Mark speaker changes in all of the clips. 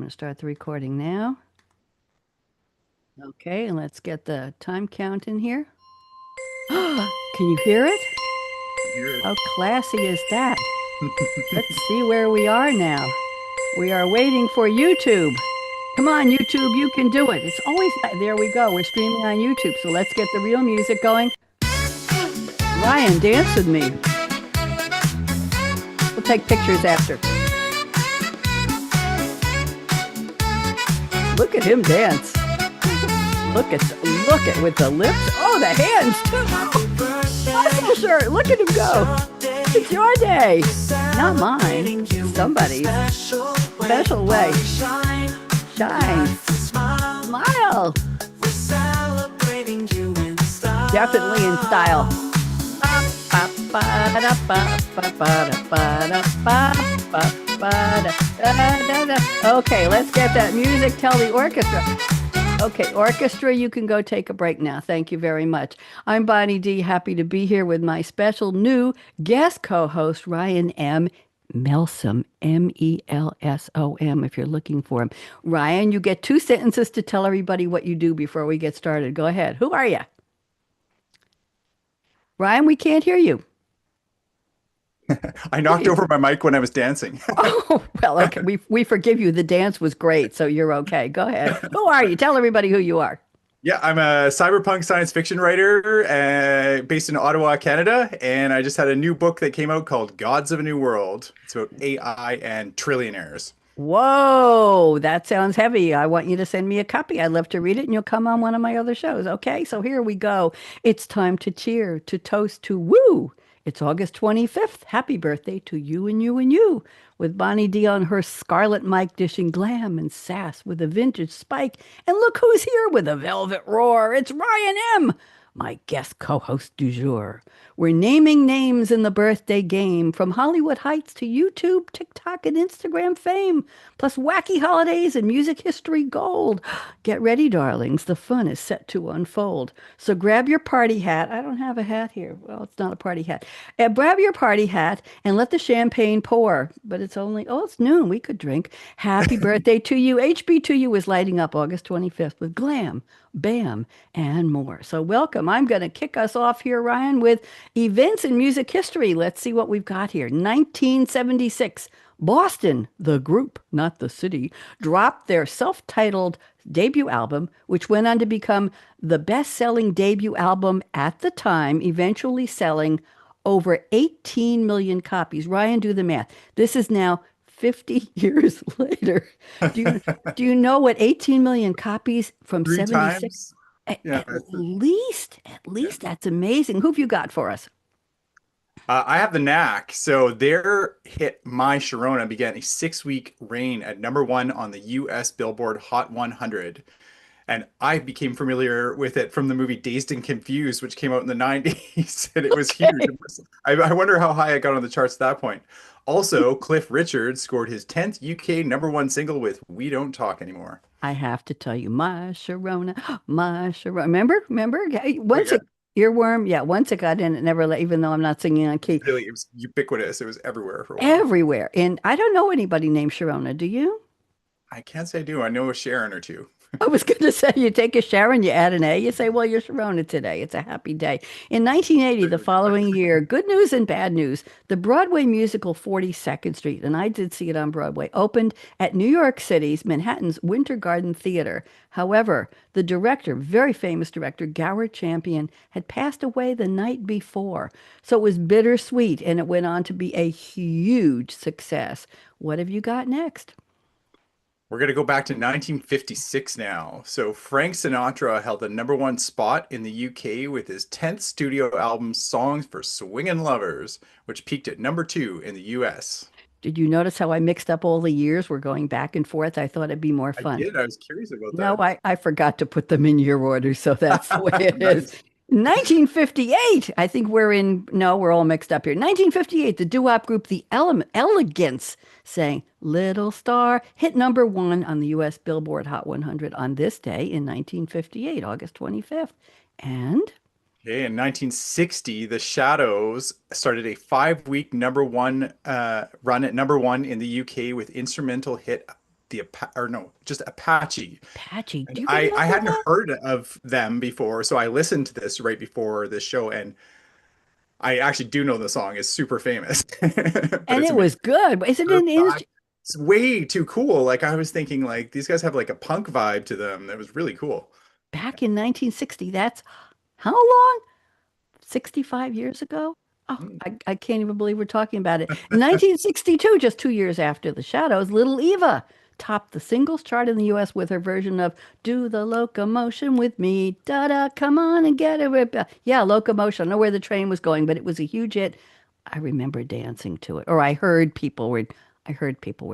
Speaker 1: going to start the recording now. Okay, and let's get the time count in here. Can you hear it?
Speaker 2: Hear it.
Speaker 1: How classy is that? Let's see where we are now. We are waiting for YouTube. Come on, YouTube, you can do it. It's always, there we go. We're streaming on YouTube, so let's get the real music going. Ryan, dance with me. We'll take pictures after. Look at him dance. Look at with the lips. Oh, the hands too. Muscle shirt. Look at him go. It's your day, not mine. Somebody's special way. Shine. Smile. Definitely in style. Okay, let's get that music. Tell the orchestra. Okay, orchestra, you can go take a break now. Thank you very much. I'm Bonnie D. Happy to be here with my special new guest co-host, Ryan M. Melsom, Melsom, if you're looking for him. Ryan, you get 2 sentences to tell everybody what you do before we get started. Go ahead. Who are you? Ryan, we can't hear you.
Speaker 2: I knocked over my mic when I was dancing.
Speaker 1: Oh, well, okay. We forgive you. The dance was great, so you're okay. Go ahead. Who are you? Tell everybody who you are.
Speaker 2: Yeah, I'm a cyberpunk science fiction writer based in Ottawa, Canada, and I just had a new book that came out called Gods of a New World. It's about AI and trillionaires.
Speaker 1: Whoa, that sounds heavy. I want you to send me a copy. I'd love to read it, and you'll come on one of my other shows. Okay, so here we go. It's time to cheer, to toast, to woo. It's August 25th. Happy birthday to you and you and you. With Bonnie D on her scarlet mic dishing glam and sass with a vintage spike. And look who's here with a velvet roar. It's Ryan M., my guest co-host du jour. We're naming names in the birthday game, from Hollywood Heights to YouTube, TikTok, and Instagram fame, plus wacky holidays and music history gold. Get ready, darlings. The fun is set to unfold. So grab your party hat. I don't have a hat here. Well, it's not a party hat. Grab your party hat and let the champagne pour. But it's only, oh, it's noon. We could drink. Happy birthday to you. HB2U is lighting up August 25th with glam, bam, and more. So welcome. I'm going to kick us off here, Ryan, with events in music history. Let's see what we've got here. 1976, Boston, the group, not the city, dropped their self-titled debut album, which went on to become the best-selling debut album at the time, eventually selling over 18 million copies. Ryan, do the math. This is now 50 years later. Do you know what 18 million copies from
Speaker 2: Three
Speaker 1: 76?
Speaker 2: times. Yeah.
Speaker 1: At least that's amazing. Who've you got for us?
Speaker 2: I have the knack. So their hit My Sharona began a 6-week reign at #1 on the US Billboard Hot 100. And I became familiar with it from the movie Dazed and Confused, which came out in the 90s, and it was huge.
Speaker 1: Okay.
Speaker 2: I wonder how high it got on the charts at that point. Also, Cliff Richard scored his 10th UK #1 single with We Don't Talk Anymore.
Speaker 1: I have to tell you, my Sharona, my Sharona. Remember?
Speaker 2: Oh,
Speaker 1: Once
Speaker 2: yeah.
Speaker 1: it, earworm, yeah, once it got in, it never let, even though I'm not singing on key,
Speaker 2: Really, it was ubiquitous. It was everywhere for a while.
Speaker 1: everywhere. And I don't know anybody named Sharona. Do you?
Speaker 2: I can't say I do. I know a Sharon or two.
Speaker 1: I was going to say, you take a shower and you add an A. You say, well, you're Sharona today. It's a happy day. In 1980, the following year, good news and bad news, the Broadway musical 42nd Street, and I did see it on Broadway, opened at New York City's Manhattan's Winter Garden Theater. However, the director, very famous director, Gower Champion, had passed away the night before. So it was bittersweet, and it went on to be a huge success. What have you got next?
Speaker 2: We're going to go back to 1956 now. So Frank Sinatra held the #1 spot in the UK with his 10th studio album, Songs for Swingin' Lovers, which peaked at #2 in the US.
Speaker 1: Did you notice how I mixed up all the years? We're going back and forth. I thought it'd be more
Speaker 2: I
Speaker 1: fun.
Speaker 2: did. I was curious about
Speaker 1: No,
Speaker 2: that.
Speaker 1: I forgot to put them in your order, so that's the way it is.
Speaker 2: Nice.
Speaker 1: 1958. I think we're in, no, we're all mixed up here. 1958, the doo-wop group The Elegance sang Little Star, hit #1 on the US Billboard Hot 100 on this day in 1958, August 25th. And
Speaker 2: Okay, in 1960, the Shadows started a 5-week #1 run at #1 in the UK with instrumental hit or no, just Apache.
Speaker 1: Patchy.
Speaker 2: And
Speaker 1: Do you
Speaker 2: I
Speaker 1: remember
Speaker 2: hadn't
Speaker 1: that?
Speaker 2: heard of them before, so I listened to this right before this show, and I actually do know the song. It's super famous, but
Speaker 1: And
Speaker 2: it's
Speaker 1: it
Speaker 2: amazing.
Speaker 1: was good. Isn't it
Speaker 2: Her
Speaker 1: an
Speaker 2: back,
Speaker 1: industry
Speaker 2: it's way too cool. Like I was thinking, like these guys have like a punk vibe to them. That was really cool.
Speaker 1: back in 1960? That's how long? 65 years ago? Oh,
Speaker 2: Mm.
Speaker 1: I can't even believe we're talking about it. 1962, just 2 years after The Shadows, Little Eva topped the singles chart in the US with her version of Do the Locomotion with Me. Da da, come on and get it. Yeah, Locomotion. I don't know where the train was going, but it was a huge hit. I remember dancing to it, or I heard people were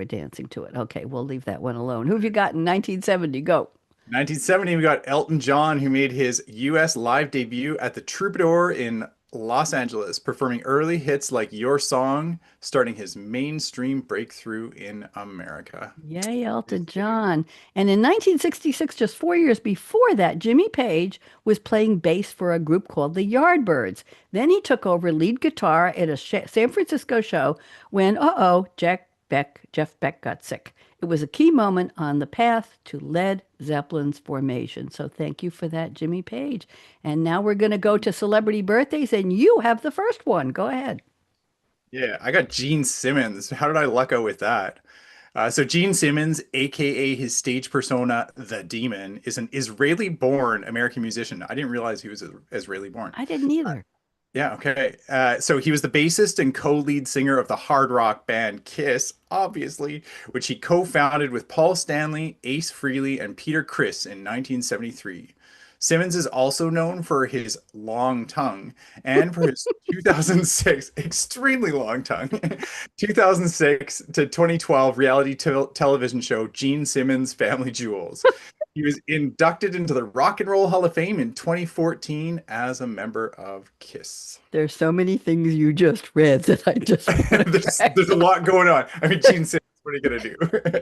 Speaker 1: dancing to it. Okay, we'll leave that one alone. Who have you got in 1970? Go.
Speaker 2: 1970, we got Elton John, who made his US live debut at the Troubadour in Los Angeles, performing early hits like Your Song, starting his mainstream breakthrough in America.
Speaker 1: Yay, Elton John. And in 1966, just 4 years before that, Jimmy Page was playing bass for a group called the Yardbirds. Then he took over lead guitar at a San Francisco show when, uh-oh, Jeff Beck got sick. It was a key moment on the path to Led Zeppelin's formation. So thank you for that, Jimmy Page. And now we're going to go to celebrity birthdays, and you have the first one. Go ahead.
Speaker 2: Yeah, I got Gene Simmons. How did I luck out with that? So Gene Simmons, aka his stage persona, the Demon, is an Israeli-born American musician. I didn't realize he was Israeli-born.
Speaker 1: I didn't either.
Speaker 2: Yeah, okay. So he was the bassist and co-lead singer of the hard rock band Kiss, obviously, which he co-founded with Paul Stanley, Ace Frehley, and Peter Criss in 1973. Simmons is also known for his long tongue and for his 2006 extremely long tongue, 2006 to 2012 reality television show Gene Simmons Family Jewels. He was inducted into the Rock and Roll Hall of Fame in 2014 as a member of Kiss.
Speaker 1: There's so many things you just read that I just want to
Speaker 2: There's a lot going on. I mean, Gene Simmons, what are you gonna do?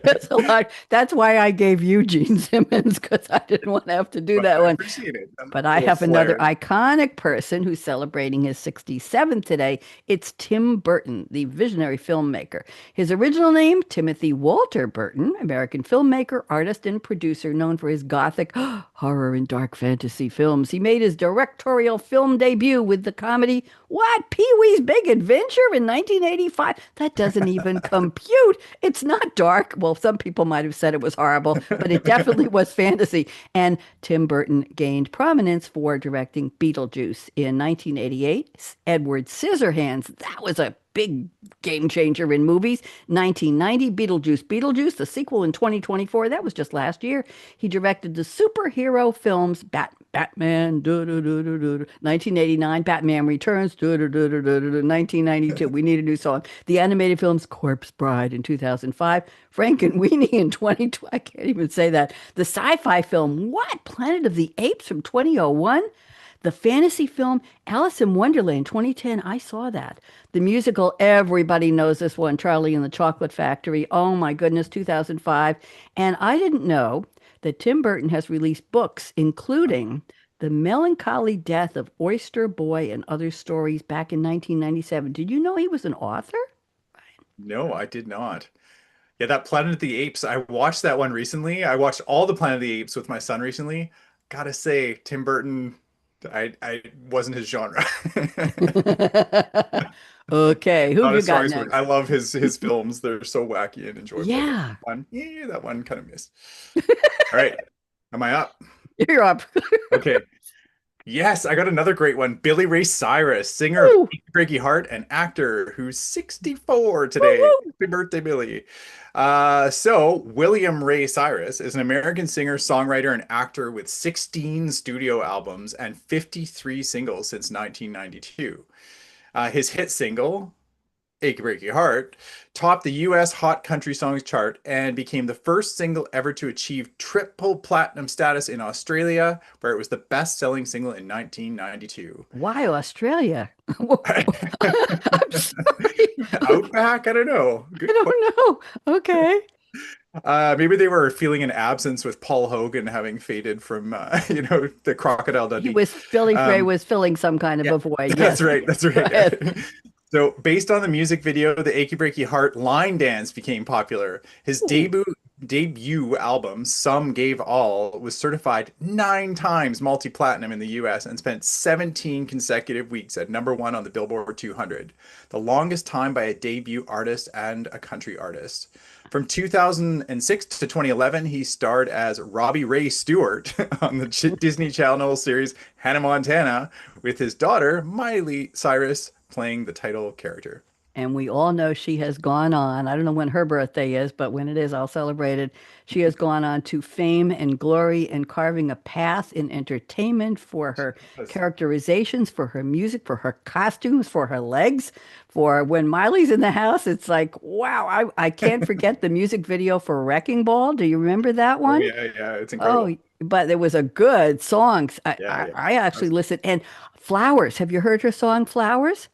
Speaker 1: That's a lot. That's why I gave you Gene Simmons because I didn't want to have to do
Speaker 2: But
Speaker 1: that
Speaker 2: I
Speaker 1: one.
Speaker 2: appreciate it. A
Speaker 1: But I
Speaker 2: little
Speaker 1: have another
Speaker 2: flair.
Speaker 1: iconic person who's celebrating his 67th today. It's Tim Burton, the visionary filmmaker. His original name, Timothy Walter Burton, American filmmaker, artist, and producer known for his gothic, horror, and dark fantasy films. He made his directorial film debut with the comedy What? Pee-wee's Big Adventure in 1985. That doesn't even compute. It's not dark. Well, some people might have said it was horrible, but it definitely was fantasy. And Tim Burton gained prominence for directing Beetlejuice in 1988. Edward Scissorhands, that was a big game changer in movies. 1990, Beetlejuice, the sequel in 2024. That was just last year. He directed the superhero films Batman, 1989, Batman Returns, 1992. We need a new song. The animated films Corpse Bride in 2005, Frank and Weenie in 2020. I can't even say that. The sci-fi film What? Planet of the Apes from 2001. The fantasy film Alice in Wonderland 2010, I saw that. The musical, everybody knows this one, Charlie and the Chocolate Factory. Oh my goodness, 2005. And I didn't know that Tim Burton has released books, including The Melancholy Death of Oyster Boy and Other Stories back in 1997. Did you know he was an author?
Speaker 2: No, I did not. Yeah, that Planet of the Apes, I watched that one recently. I watched all the Planet of the Apes with my son recently. Gotta say, Tim Burton, I wasn't his genre.
Speaker 1: Okay, who have
Speaker 2: Not
Speaker 1: you
Speaker 2: as strong
Speaker 1: got
Speaker 2: as I
Speaker 1: next?
Speaker 2: love his films. They're so wacky and enjoyable. But
Speaker 1: Yeah,
Speaker 2: one, yeah, that one kind of missed. All right, am I up?
Speaker 1: you're up.
Speaker 2: Okay. Yes, I got another great one. Billy Ray Cyrus, singer of
Speaker 1: Woo,
Speaker 2: Achy Breaky Heart and actor who's 64
Speaker 1: woo,
Speaker 2: today.
Speaker 1: woo.
Speaker 2: Happy birthday, Billy. So William Ray Cyrus is an American singer, songwriter, and actor with 16 studio albums and 53 singles since 1992. His hit single, Achy Breaky Heart, topped the US Hot Country Songs chart and became the first single ever to achieve triple platinum status in Australia, where it was the best-selling single in 1992.
Speaker 1: Why Australia? I'm sorry.
Speaker 2: Outback? I don't know.
Speaker 1: I
Speaker 2: Good question.
Speaker 1: don't know. Okay.
Speaker 2: Maybe they were feeling an absence with Paul Hogan having faded from, the Crocodile
Speaker 1: He
Speaker 2: Dundee.
Speaker 1: was Billy Frey
Speaker 2: Um,
Speaker 1: was filling some kind of
Speaker 2: yeah,
Speaker 1: a void.
Speaker 2: that's
Speaker 1: Yes.
Speaker 2: right. That's
Speaker 1: Go
Speaker 2: right.
Speaker 1: ahead.
Speaker 2: So, based on the music video, the Achy Breaky Heart line dance became popular. His
Speaker 1: Ooh.
Speaker 2: debut debut album, Some Gave All, was certified 9 times multi-platinum in the US and spent 17 consecutive weeks at #1 on the Billboard 200, the longest time by a debut artist and a country artist. From 2006 to 2011, he starred as Robbie Ray Stewart on the Disney Channel series Hannah Montana, with his daughter, Miley Cyrus, playing the title character.
Speaker 1: And we all know she has gone on. I don't know when her birthday is, but when it is, I'll celebrate it. She has gone on to fame and glory and carving a path in entertainment for her characterizations, for her music, for her costumes, for her legs. For when Miley's in the house, it's like, wow, I can't forget the music video for Wrecking Ball. Do you remember that
Speaker 2: Oh
Speaker 1: one?
Speaker 2: yeah, yeah, it's incredible.
Speaker 1: Oh, but it was a good song. I,
Speaker 2: Yeah,
Speaker 1: I,
Speaker 2: yeah.
Speaker 1: I
Speaker 2: I
Speaker 1: actually
Speaker 2: was-
Speaker 1: listened. And Flowers. Have you heard her song Flowers?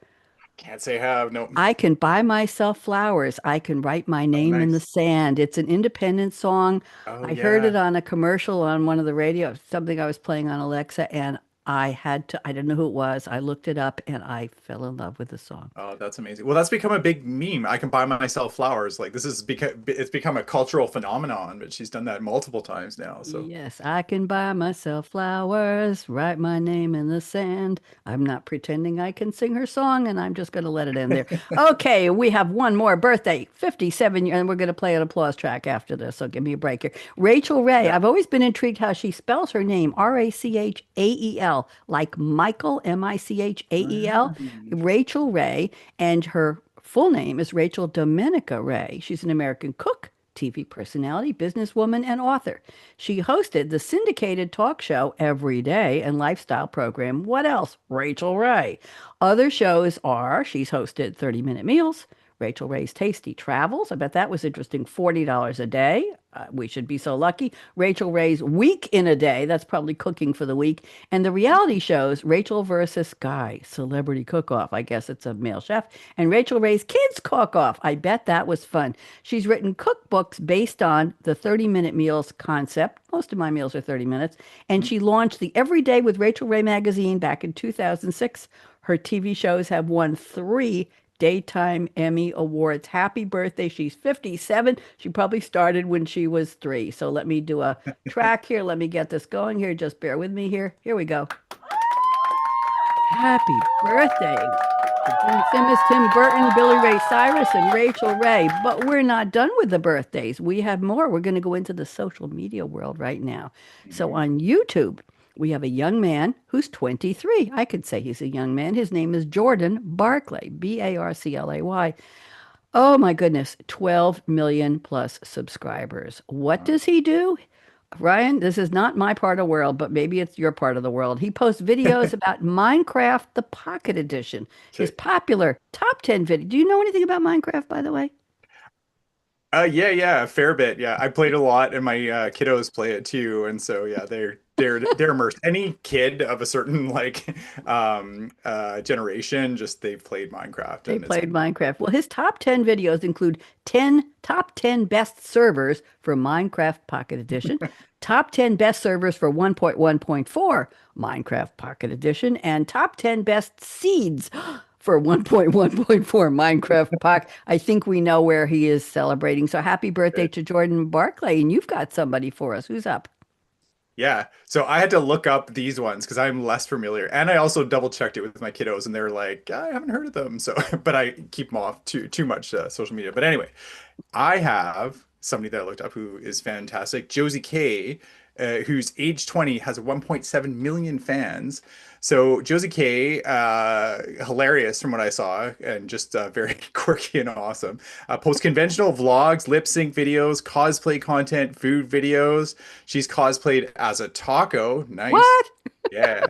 Speaker 2: Can't say have. No.
Speaker 1: I can buy myself flowers. I can write my
Speaker 2: Oh,
Speaker 1: name in the
Speaker 2: nice.
Speaker 1: sand. It's an independent song.
Speaker 2: Oh
Speaker 1: I heard it
Speaker 2: yeah.
Speaker 1: on a commercial on one of the radio, something I was playing on Alexa, and I didn't know who it was. I looked it up and I fell in love with the song.
Speaker 2: Oh, that's amazing. Well, that's become a big meme. I can buy myself flowers. Like this is because it's become a cultural phenomenon, but she's done that multiple times now. So
Speaker 1: Yes, I can buy myself flowers, write my name in the sand. I'm not pretending I can sing her song, and I'm just going to let it end there. Okay, we have one more birthday, 57 years, and we're going to play an applause track after this, so give me a break here. Rachel Ray,
Speaker 2: yeah.
Speaker 1: I've always been intrigued how she spells her name, Rachael, like Michael, Michael. Rachel Ray, and her full name is Rachel Dominica Ray. She's an American cook, TV personality, businesswoman, and author. She hosted the syndicated talk show Every Day and lifestyle program What Else? Rachel Ray. Other shows are she's hosted 30-Minute Meals, Rachel Ray's Tasty Travels. I bet that was interesting. $40 a day. We should be so lucky. Rachel Ray's Week in a Day. That's probably cooking for the week. And the reality shows Rachel versus Guy, Celebrity Cook Off. I guess it's a male chef. And Rachel Ray's Kids Cook Off. I bet that was fun. She's written cookbooks based on the 30-minute meals concept. Most of my meals are 30 minutes. And she launched the Everyday with Rachel Ray magazine back in 2006. Her TV shows have won 3 Daytime Emmy Awards. Happy birthday. She's 57. She probably started when she was 3. So let me do a track here. Let me get this going here. Just bear with me here. Here we go. Happy birthday to Gene Simmons, Tim Burton, Billy Ray Cyrus, and Rachel Ray. But we're not done with the birthdays. We have more. We're going to go into the social media world right now. So
Speaker 2: Mhm.
Speaker 1: on YouTube, we have a young man who's 23. I could say he's a young man. His name is Jordan Barclay, Barclay. Oh my goodness, 12 million plus subscribers. What
Speaker 2: Wow.
Speaker 1: does he do? Ryan, this is not my part of the world, but maybe it's your part of the world. He posts videos about Minecraft, the Pocket Edition, his
Speaker 2: Okay.
Speaker 1: popular top 10 video. Do you know anything about Minecraft, by the way?
Speaker 2: Yeah, yeah, a fair bit. Yeah, I played a lot, and my kiddos play it too, and so yeah, they're immersed. Any kid of a certain like generation, just they've played Minecraft,
Speaker 1: They
Speaker 2: and it's
Speaker 1: played Minecraft. Well, his top 10 videos include top 10 best servers for Minecraft Pocket Edition, top 10 best servers for 1.1.4 Minecraft Pocket Edition, and top 10 best seeds for 1.1.4 Minecraft Pocket. I think we know where he is celebrating. So happy birthday to Jordan Barclay. And you've got somebody for us. Who's up?
Speaker 2: yeah. So I had to look up these ones because I'm less familiar, and I also double checked it with my kiddos, and they're like, I haven't heard of them. So, but I keep them off too much social media. But anyway, I have somebody that I looked up who is fantastic, Josie K, who's age 20, has 1.7 million fans. So Josie K, hilarious from what I saw, and just very quirky and awesome. Posts conventional vlogs, lip sync videos, cosplay content, food videos. She's cosplayed as a taco. Nice.
Speaker 1: What?
Speaker 2: Yeah.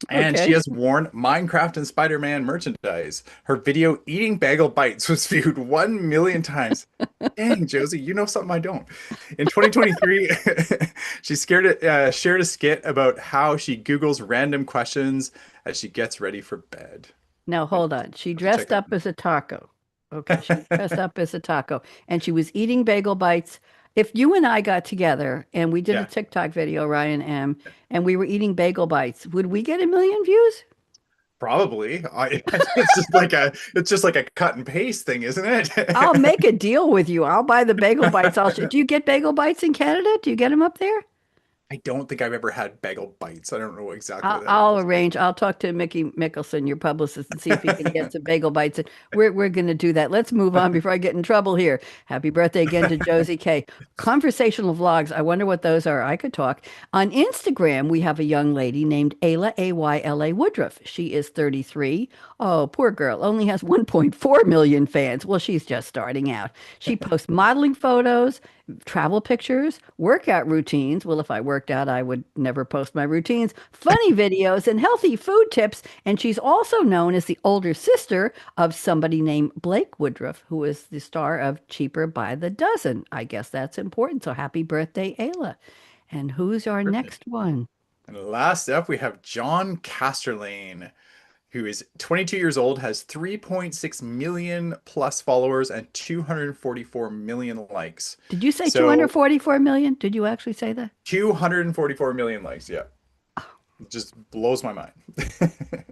Speaker 2: And she
Speaker 1: Okay.
Speaker 2: has worn Minecraft and Spider-Man merchandise. Her video Eating Bagel Bites was viewed 1 million times. Dang, Josie, you know something I don't. In 2023, she shared a skit about how she Googles random questions as she gets ready for bed.
Speaker 1: Now
Speaker 2: I
Speaker 1: hold on. She
Speaker 2: have to check
Speaker 1: dressed
Speaker 2: out.
Speaker 1: up as a taco. Okay, she dressed up as a taco and she was eating bagel bites. If you and I got together and we did a
Speaker 2: Yeah.
Speaker 1: TikTok video, Ryan M, and we were eating bagel bites, would we get 1 million views?
Speaker 2: Probably. It's just like a cut and paste thing, isn't
Speaker 1: I'll
Speaker 2: it?
Speaker 1: make a deal with you. I'll buy the bagel bites. Do you get bagel bites in Canada? Do you get them up there?
Speaker 2: I don't think I've ever had bagel bites. I don't know exactly
Speaker 1: I'll,
Speaker 2: what that
Speaker 1: I'll
Speaker 2: is.
Speaker 1: arrange. I'll talk to Mickey Mickelson, your publicist, and see if he can get some bagel bites. And we're going to do that. Let's move on before I get in trouble here. Happy birthday again to Josie K. Conversational vlogs. I wonder what those are. I could talk. On Instagram, we have a young lady named Ayla, Ayla Woodruff. She is 33. Oh, poor girl. Only has 1.4 million fans. Well, she's just starting out. She posts modeling photos, travel pictures, workout routines. Well, if I worked out, I would never post my routines, funny videos, and healthy food tips. And she's also known as the older sister of somebody named Blake Woodruff, who is the star of Cheaper by the Dozen. I guess that's important. So happy birthday, Ayla. And who's our
Speaker 2: Perfect.
Speaker 1: next one?
Speaker 2: And last up, we have John Casterlane, who is 22 years old, has 3.6 million plus followers and 244 million likes.
Speaker 1: Did you say
Speaker 2: So
Speaker 1: 244 million? Did you actually say that?
Speaker 2: 244 million likes, yeah. It just blows my mind.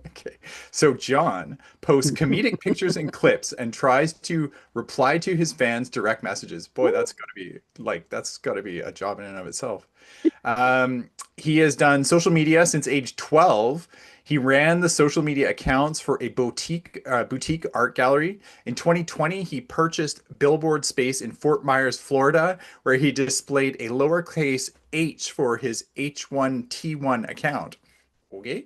Speaker 2: Okay. So John posts comedic pictures and clips and tries to reply to his fans' direct messages. Boy, that's gotta be a job in and of itself. He has done social media since age 12. He ran the social media accounts for a boutique art gallery. In 2020, he purchased billboard space in Fort Myers, Florida, where he displayed a lowercase h for his H1T1 account. Okay.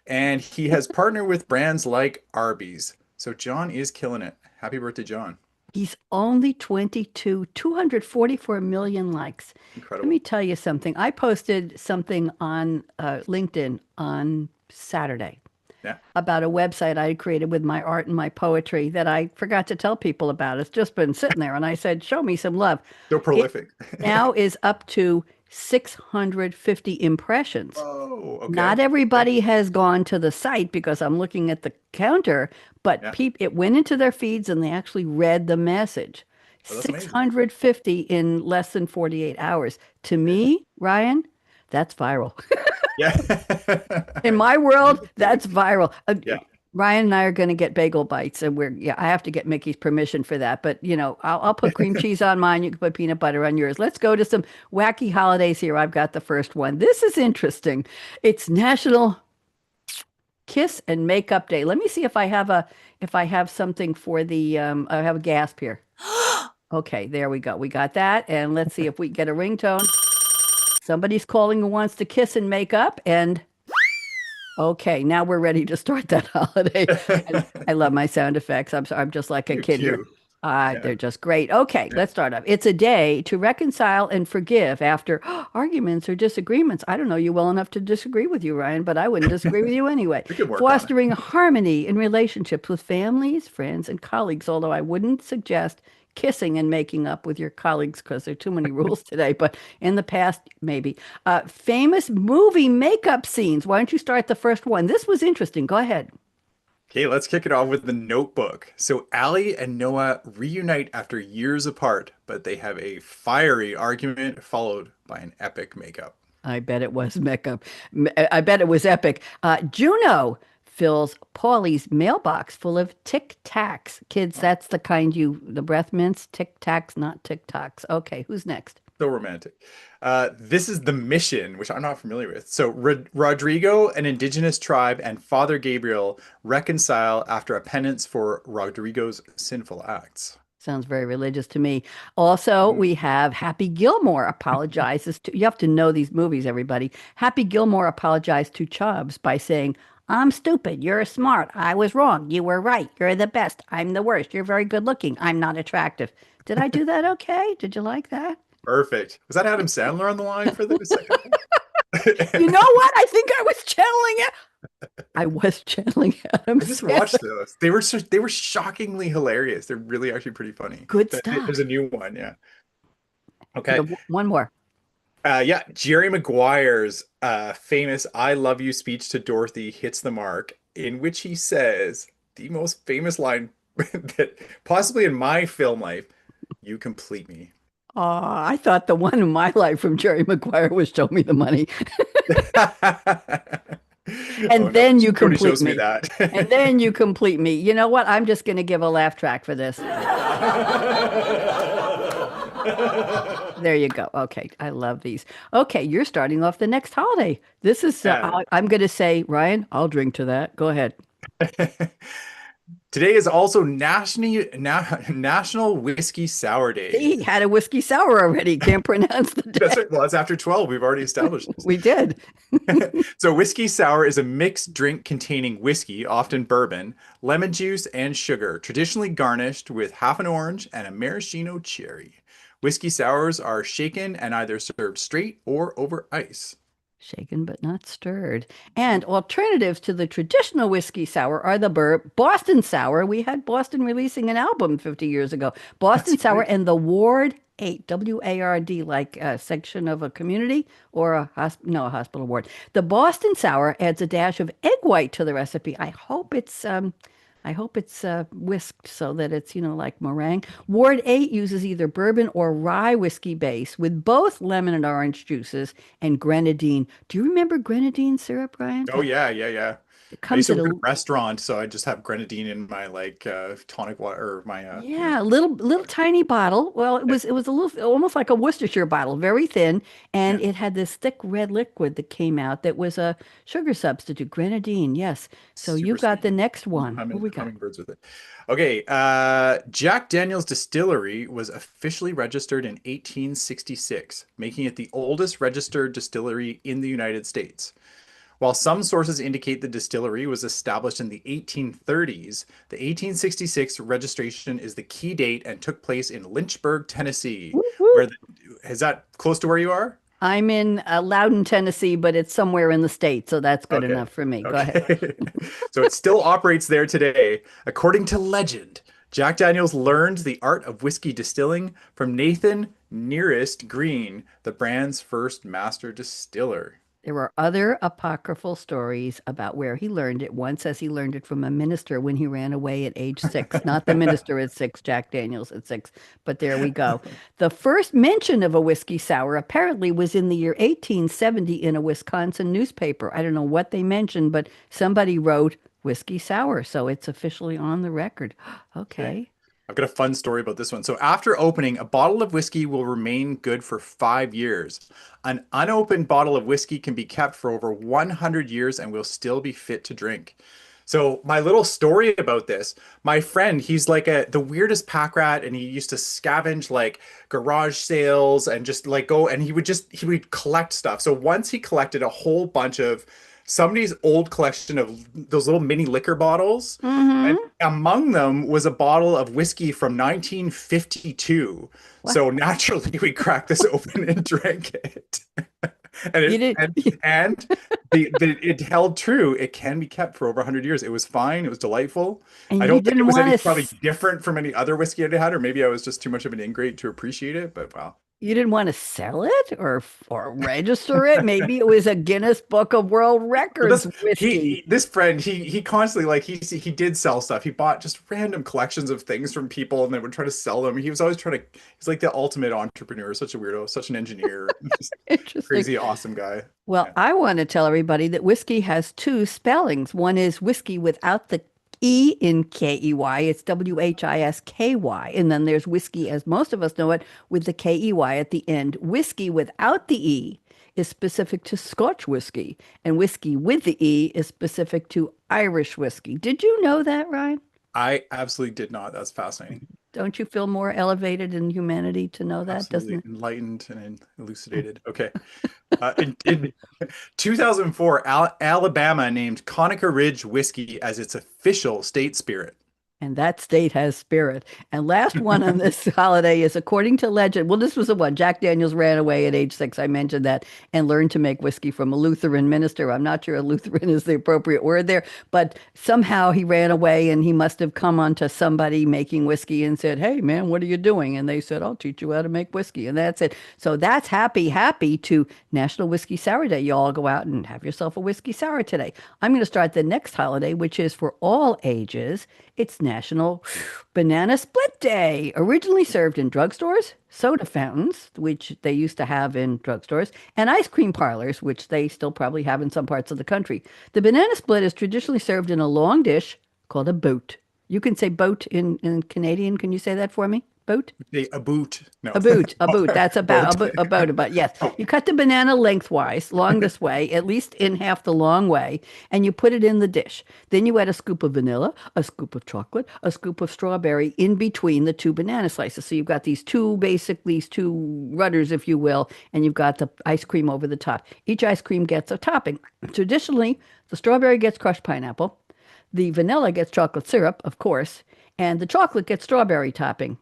Speaker 2: And he has partnered with brands like Arby's. So John is killing it. Happy birthday, John.
Speaker 1: He's only 22, 244 million likes. Let me
Speaker 2: Incredible.
Speaker 1: tell you something. I posted something on LinkedIn on Saturday
Speaker 2: Yeah.
Speaker 1: about a website I had created with my art and my poetry that I forgot to tell people about. It's just been sitting there. And I said, show me some love.
Speaker 2: So
Speaker 1: It
Speaker 2: prolific.
Speaker 1: now is up to 650 impressions.
Speaker 2: Oh,
Speaker 1: Not
Speaker 2: okay. Okay.
Speaker 1: everybody has gone to the site because I'm looking at the counter, but
Speaker 2: Yeah.
Speaker 1: it went into their feeds and they actually read the message.
Speaker 2: Oh, that's amazing.
Speaker 1: 650 in less than 48 hours. To
Speaker 2: Amazing.
Speaker 1: me, Ryan, that's viral.
Speaker 2: Yeah.
Speaker 1: In my world, that's viral.
Speaker 2: Yeah.
Speaker 1: Ryan and I are going to get bagel bites, and yeah, I have to get Mickey's permission for that. But I'll put cream cheese on mine. You can put peanut butter on yours. Let's go to some wacky holidays here. I've got the first one. This is interesting. It's National Kiss and Makeup Day. Let me see if I have something for the I have a gasp here. Okay, there we go. We got that, and let's see if we get a ringtone. Somebody's calling who wants to kiss and make up, and okay, now we're ready to start that holiday. I love my sound effects. I'm sorry, I'm just like a
Speaker 2: You're
Speaker 1: kid here.
Speaker 2: cute. Yeah.
Speaker 1: They're just great. Okay,
Speaker 2: Yeah.
Speaker 1: let's start off. It's a day to reconcile and forgive after arguments or disagreements. I don't know you well enough to disagree with you, Ryan, but I wouldn't disagree with you anyway.
Speaker 2: We could work on it.
Speaker 1: Fostering harmony in relationships with families, friends, and colleagues, although I wouldn't suggest kissing and making up with your colleagues because there are too many rules today, but in the past, maybe. Famous movie makeup scenes. Why don't you start the first one? This was interesting. Go ahead.
Speaker 2: Okay, let's kick it off with the notebook. So Allie and Noah reunite after years apart, but they have a fiery argument followed by an epic makeup.
Speaker 1: I bet it was makeup. I bet it was epic. Juno fills Paulie's mailbox full of Tic Tacs. Kids,
Speaker 2: Oh,
Speaker 1: that's the kind the breath mints, Tic Tacs, not Tic Tacs. Okay, who's next?
Speaker 2: so romantic. This is the mission, which I'm not familiar with. So Rodrigo, an indigenous tribe, and Father Gabriel reconcile after a penance for Rodrigo's sinful acts.
Speaker 1: Sounds very religious to me. Also,
Speaker 2: Mm.
Speaker 1: we have Happy Gilmore apologizes to, you have to know these movies, everybody. Happy Gilmore apologized to Chubbs by saying, I'm stupid. You're smart. I was wrong. You were right. You're the best. I'm the worst. You're very good looking. I'm not attractive. Did I do that okay? Did you like that?
Speaker 2: Perfect. Was that Adam Sandler on the line for the second
Speaker 1: You know
Speaker 2: one?
Speaker 1: what? I think I was channeling it. I was channeling Adam
Speaker 2: I just
Speaker 1: Sandler.
Speaker 2: watched those. They were shockingly hilarious. They're really actually pretty funny.
Speaker 1: Good
Speaker 2: There's
Speaker 1: stuff.
Speaker 2: a new one, yeah.
Speaker 1: Yeah,
Speaker 2: Okay.
Speaker 1: one more.
Speaker 2: Yeah, Jerry Maguire's famous "I love you" speech to Dorothy hits the mark, in which he says the most famous line that possibly in my film life, "You complete me."
Speaker 1: I thought the one in my life from Jerry Maguire was Show Me the Money.
Speaker 2: Oh
Speaker 1: And
Speaker 2: no,
Speaker 1: then you
Speaker 2: Cody
Speaker 1: complete
Speaker 2: shows me
Speaker 1: me.
Speaker 2: that.
Speaker 1: And then you complete me. You know what? I'm just going to give a laugh track for this. There you go. Okay. I love these. Okay. You're starting off the next holiday. This is,
Speaker 2: Yeah.
Speaker 1: I'm going to say, Ryan, I'll drink to that. Go ahead.
Speaker 2: Today is also National Whiskey Sour Day.
Speaker 1: See, had a whiskey sour already. Can't pronounce the
Speaker 2: That's
Speaker 1: day.
Speaker 2: right. Well, it's after 12. We've already established this.
Speaker 1: We did.
Speaker 2: So, whiskey sour is a mixed drink containing whiskey, often bourbon, lemon juice, and sugar, traditionally garnished with half an orange and a maraschino cherry. Whiskey sours are shaken and either served straight or over ice.
Speaker 1: Shaken but not stirred. And alternatives to the traditional whiskey sour are the Boston Sour. We had Boston releasing an album 50 years ago. Boston
Speaker 2: That's
Speaker 1: Sour
Speaker 2: right.
Speaker 1: and the Ward 8, WARD, like a section of a community or a hospital ward. The Boston Sour adds a dash of egg white to the recipe. I hope it's whisked so that it's, like meringue. Ward 8 uses either bourbon or rye whiskey base with both lemon and orange juices and grenadine. Do you remember grenadine syrup, Brian?
Speaker 2: Oh, yeah, yeah, yeah.
Speaker 1: It
Speaker 2: I used
Speaker 1: comes
Speaker 2: to
Speaker 1: in
Speaker 2: work at a
Speaker 1: a
Speaker 2: restaurant, so I just have grenadine in my like tonic water or my
Speaker 1: yeah, little tiny bottle. Well, it was a little almost like a Worcestershire bottle, very thin,
Speaker 2: yeah,
Speaker 1: and it had this thick red liquid that came out that was a sugar substitute, grenadine. Yes. So
Speaker 2: super
Speaker 1: you've got
Speaker 2: sweet.
Speaker 1: the next
Speaker 2: I'm
Speaker 1: one. What we got?
Speaker 2: hummingbirds with it. Okay, Jack Daniel's Distillery was officially registered in 1866, making it the oldest registered distillery in the United States. While some sources indicate the distillery was established in the 1830s, the 1866 registration is the key date and took place in Lynchburg, Tennessee.
Speaker 1: Whoop, whoop.
Speaker 2: Is that close to where you are?
Speaker 1: I'm in Loudon, Tennessee, but it's somewhere in the state, so that's good
Speaker 2: Okay.
Speaker 1: enough for me. Go ahead.
Speaker 2: Okay. So it still operates there today. According to legend, Jack Daniels learned the art of whiskey distilling from Nathan Nearest Green, the brand's first master distiller.
Speaker 1: There are other apocryphal stories about where he learned it. One says he learned it from a minister when he ran away at age 6. Not the minister at 6, Jack Daniels at 6, but there we go. The first mention of a whiskey sour apparently was in the year 1870 in a Wisconsin newspaper. I don't know what they mentioned, but somebody wrote whiskey sour, so it's officially on the record.
Speaker 2: Okay.
Speaker 1: Okay.
Speaker 2: I've got a fun story about this one. So after opening, a bottle of whiskey will remain good for 5 years. An unopened bottle of whiskey can be kept for over 100 years and will still be fit to drink. So my little story about this, my friend, he's like the weirdest pack rat, and he used to scavenge like garage sales and just like go and he would collect stuff. So once he collected a whole bunch of somebody's old collection of those little mini liquor bottles. And
Speaker 1: Mm-hmm.
Speaker 2: among them was a bottle of whiskey from 1952.
Speaker 1: What?
Speaker 2: So naturally, we cracked this open and drank it. And
Speaker 1: You
Speaker 2: it
Speaker 1: did.
Speaker 2: and it held true. It can be kept for over 100 years. It was fine. It was delightful. I
Speaker 1: And you
Speaker 2: don't think it
Speaker 1: didn't
Speaker 2: was
Speaker 1: want
Speaker 2: any probably
Speaker 1: to.
Speaker 2: different from any other whiskey I'd had, or maybe I was just too much of an ingrate to appreciate it. But wow.
Speaker 1: You didn't want to sell it or register it. Maybe it was a Guinness Book of World
Speaker 2: Well,
Speaker 1: Records whiskey.
Speaker 2: this friend he constantly like he did sell stuff. He bought just random collections of things from people and then would try to sell them. He was always trying to. He's like the ultimate entrepreneur. Such a weirdo. Such an engineer. Just
Speaker 1: Interesting.
Speaker 2: crazy awesome guy.
Speaker 1: Well,
Speaker 2: Yeah.
Speaker 1: I want to tell everybody that whiskey has two spellings. One is whiskey without the E in KEY. It's WHISKY. And then there's whiskey, as most of us know it, with the KEY at the end. Whiskey without the E is specific to Scotch whiskey, and whiskey with the E is specific to Irish whiskey. Did you know that, Ryan?
Speaker 2: I absolutely did not. That's fascinating.
Speaker 1: Don't you feel more elevated in humanity to know that, doesn't
Speaker 2: Absolutely
Speaker 1: it?
Speaker 2: enlightened and elucidated. Okay. In 2004, Alabama named Conacher Ridge whiskey as its official state spirit.
Speaker 1: And that state has spirit. And last one on this holiday is according to legend. Well, this was the one. Jack Daniels ran away at age 6. I mentioned that and learned to make whiskey from a Lutheran minister. I'm not sure a Lutheran is the appropriate word there, but somehow he ran away and he must have come onto somebody making whiskey and said, "Hey, man, what are you doing?" And they said, "I'll teach you how to make whiskey." And that's it. So that's happy to National Whiskey Sour Day. You all go out and have yourself a whiskey sour today. I'm going to start the next holiday, which is for all ages. It's National Banana Split Day, originally served in drugstores, soda fountains, which they used to have in drugstores, and ice cream parlors, which they still probably have in some parts of the country. The banana split is traditionally served in a long dish called a boat. You can say boat in Canadian. Can you say that for me? Boat?
Speaker 2: A boot. No.
Speaker 1: A boot, a boot. That's
Speaker 2: Boat.
Speaker 1: about about. Yes, you cut the banana lengthwise, long this way, at least in half the long way, and you put it in the dish. Then you add a scoop of vanilla, a scoop of chocolate, a scoop of strawberry in between the two banana slices. So you've got these two rudders, if you will, and you've got the ice cream over the top. Each ice cream gets a topping. Traditionally, the strawberry gets crushed pineapple, the vanilla gets chocolate syrup, of course, and the chocolate gets strawberry topping.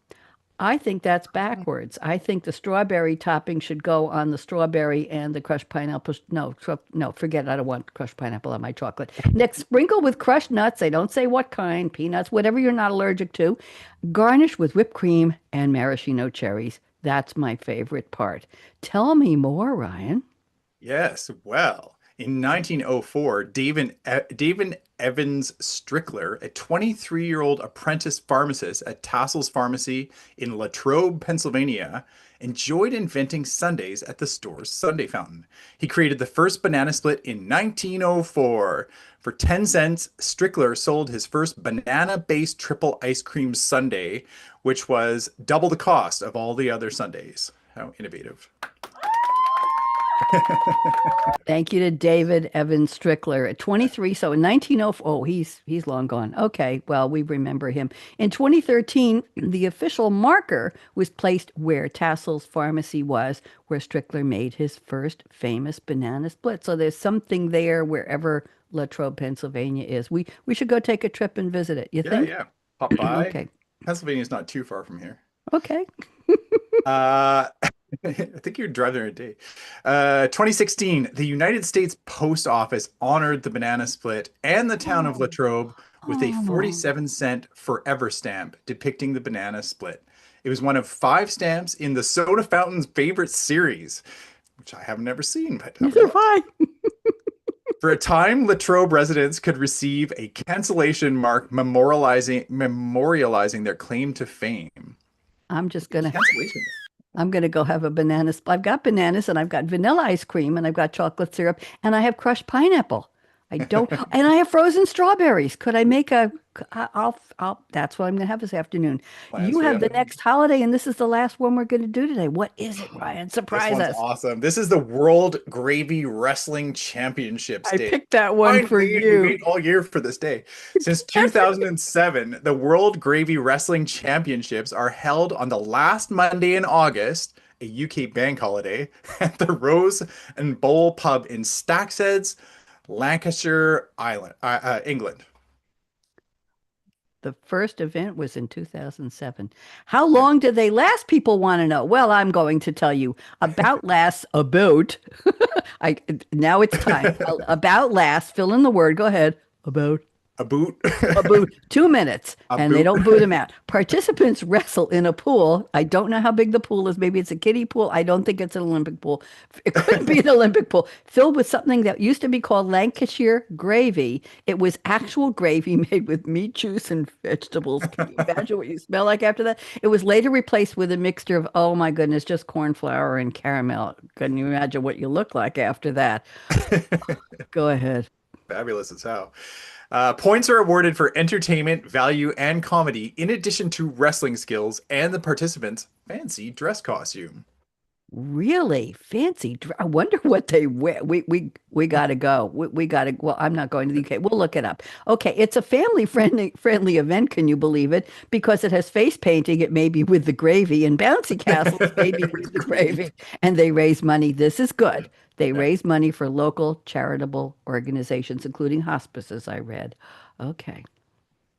Speaker 1: I think that's backwards. I think the strawberry topping should go on the strawberry and the crushed pineapple. No, no, forget it. I don't want crushed pineapple on my chocolate. Next, sprinkle with crushed nuts. They don't say what kind, peanuts, whatever you're not allergic to. Garnish with whipped cream and maraschino cherries. That's my favorite part. Tell me more, Ryan.
Speaker 2: Yes, well, in 1904, David Evans Strickler, a 23-year-old apprentice pharmacist at Tassel's Pharmacy in Latrobe, Pennsylvania, enjoyed inventing sundaes at the store's Sunday fountain. He created the first banana split in 1904. For 10 cents, Strickler sold his first banana-based triple ice cream sundae, which was double the cost of all the other sundaes. How innovative.
Speaker 1: Thank you to David Evans Strickler at 23. So in 1904, oh, he's long gone. Okay, well, we remember him. In 2013, the official marker was placed where Tassel's Pharmacy was, where Strickler made his first famous banana split. So there's something there wherever Latrobe, Pennsylvania is. We should go take a trip and visit it. You
Speaker 2: Yeah,
Speaker 1: think?
Speaker 2: yeah. Pop by.
Speaker 1: Okay.
Speaker 2: Pennsylvania's not too far from here.
Speaker 1: Okay.
Speaker 2: Uh, I think you're driving there a day. 2016, the United States Post Office honored the banana split and the town of
Speaker 1: Oh,
Speaker 2: Latrobe with a
Speaker 1: oh.
Speaker 2: 47-cent forever stamp depicting the banana split. It was one of 5 stamps in the Soda Fountain's favorite series, which I have never seen, but I would
Speaker 1: Neither
Speaker 2: love.
Speaker 1: have I.
Speaker 2: For a time, Latrobe residents could receive a cancellation mark memorializing their claim to fame.
Speaker 1: I'm just gonna
Speaker 2: Cancellation.
Speaker 1: I'm gonna go have a banana. I've got bananas and I've got vanilla ice cream and I've got chocolate syrup and I have crushed pineapple. I don't, and I have frozen strawberries. Could I make a? That's what I'm gonna have this afternoon.
Speaker 2: Plans
Speaker 1: You
Speaker 2: for the
Speaker 1: have the
Speaker 2: afternoon.
Speaker 1: next holiday, and this is the last one we're gonna do today. What is it, Ryan?
Speaker 2: This
Speaker 1: Surprise
Speaker 2: one's
Speaker 1: us.
Speaker 2: awesome. This is the World Gravy Wrestling Championships
Speaker 1: I
Speaker 2: Day.
Speaker 1: picked that one
Speaker 2: Fine,
Speaker 1: for
Speaker 2: we
Speaker 1: you.
Speaker 2: wait all year for this day. Since
Speaker 1: That's
Speaker 2: 2007, the World Gravy Wrestling Championships are held on the last Monday in August, a UK bank holiday, at the Rose and Bowl pub in Stagsheads, Lancashire Island, England.
Speaker 1: the first event was in 2007. How
Speaker 2: Yeah.
Speaker 1: long did they last? People want to know. Well, I'm going to tell you. About lasts about. I now it's time. About lasts. Fill in the word. Go ahead. About.
Speaker 2: A boot.
Speaker 1: A boot, 2 minutes,
Speaker 2: A
Speaker 1: and they
Speaker 2: boot.
Speaker 1: don't boot them out. Participants wrestle in a pool. I don't know how big the pool is. Maybe it's a kiddie pool. I don't think it's an Olympic pool. It could be an Olympic pool filled with something that used to be called Lancashire gravy. It was actual gravy made with meat juice and vegetables. Can you imagine what you smell like after that? It was later replaced with a mixture of, oh my goodness, just corn flour and caramel. Can you imagine what you look like after that? Go ahead.
Speaker 2: Fabulous as how. Points are awarded for entertainment, value, and comedy, in addition to wrestling skills and the participants' fancy dress costume.
Speaker 1: Really fancy. I wonder what they wear. We gotta go. We gotta. Well, I'm not going to the UK. We'll look it up. Okay, it's a family friendly event. Can you believe it? Because it has face painting. It may be with the gravy and bouncy castles, maybe with the gravy, and they raise money. This is good. They
Speaker 2: Yeah.
Speaker 1: raise money for local charitable organizations, including hospices. I read. Okay.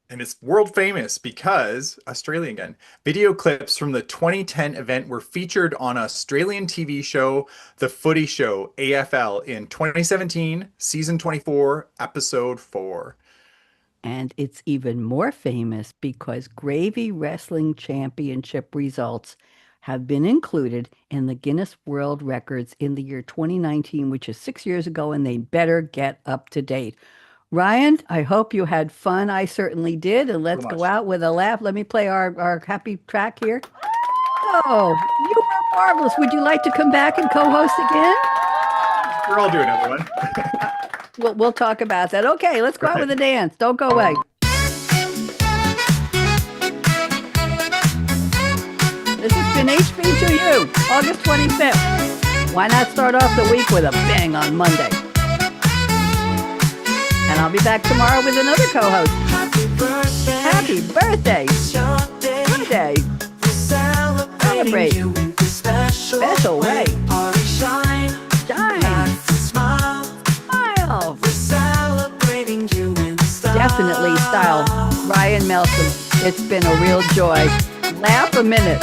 Speaker 2: And it's world famous because, Australian again, video clips from the 2010 event were featured on Australian TV show The Footy Show, AFL, in 2017, season 24, episode 4.
Speaker 1: And it's even more famous because Gravy Wrestling Championship results have been included in the Guinness World Records in the year 2019, which is 6 years ago, and they better get up to date. Ryan, I hope you had fun. I certainly did. And
Speaker 2: So
Speaker 1: let's go
Speaker 2: much.
Speaker 1: out with a laugh. Let me play our happy track here. Oh, you were marvelous. Would you like to come back and co-host again?
Speaker 2: Sure, I'll do another one.
Speaker 1: We'll talk about that. Okay, let's go out with
Speaker 2: Right.
Speaker 1: a dance. Don't go away. This has been HB2U, August 25th. Why not start off the week with a bang on Monday? And I'll be back tomorrow with another co-host. Happy birthday. Monday. Celebrate. Special way. Shine. Smile. Definitely style. Ryan Melsom. It's been a real joy. Laugh a minute.